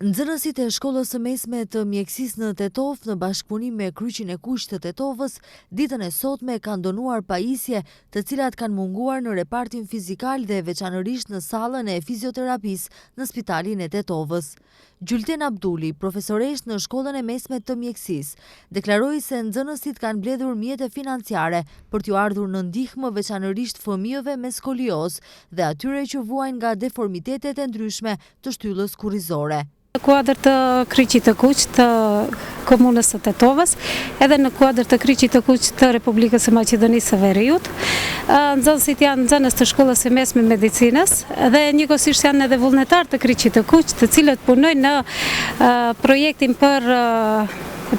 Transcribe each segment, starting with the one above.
Nxënësit e shkollës së mesme të mjekësisë në Tetov në bashkëpunim me Kryqin e Kuq të Tetovës ditën e sotme kanë donuar pajisje të cilat kanë munguar në repartin fizikal dhe veçanërisht në sallën e fizioterapisë në Spitalin e Tetovës. Gjulten Abduli, profesoresh në shkollën e mesme të mjekësisë, deklaroi se nxënësit kanë mbledhur mjete financiare për t'ju ardhur në ndihmë veçanërisht fëmijëve me skolioz dhe atyre që vuajnë nga deformitetet e ndryshme të shtyllës kurrizore. Në kuadër të Kryqit të Kuq të komunës së Tetovës, edhe në kuadër të Kryqit të Kuq të Republikës së Maqedonisë së Veriut, nxënësit janë nxënës të shkollës së mesme medicinës dhe njëkohësisht janë edhe vullnetar të Kryqit të Kuq, të cilët punojnë në projektin për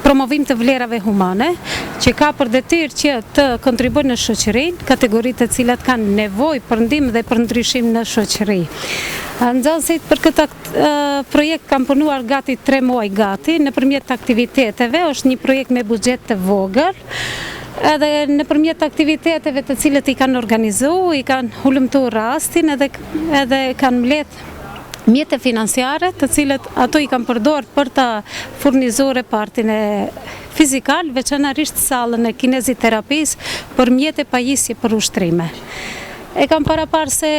promovim të vlerave humane, që ka për detyrë që të kontribuojnë në shoqërinë, kategoritë të cilat kanë nevojë për ndihmë dhe për ndryshim në shoqëri. Nxënësit për këtë projekt kanë punuar gati 3 muaj gati, nëpërmjet aktiviteteve, është një projekt me buxhet të vogël, edhe nëpërmjet aktiviteteve të cilët i kanë organizuar, i kanë hulumtuar rastin edhe kanë mbledh mjete financiare të cilët ato i kanë përdorur për ta furnizuar repartin e fizikal, veçanërisht sallën e kineziterapisë për mjete pajisje për ushtrime. E kanë paraparë se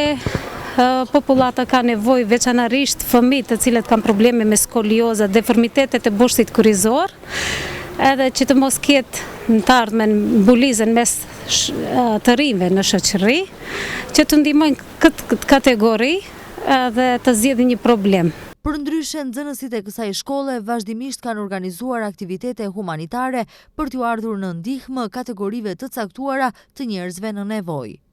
popullata ka nevojë veçanërisht fëmijë të cilët kanë probleme me skolioza, deformitetet e bushtit kurrizor, edhe që të mos ketë në të ardhmen mbulizën mes të rinjve në shoqëri, që të ndihmojnë këtë kategori dhe të zgjidhin një problem. Përndryshe, nxënësit e kësaj shkolle vazhdimisht kanë organizuar aktivitete humanitare për t'ju ardhur në ndihmë kategorive të caktuara të njerëzve në nevojë.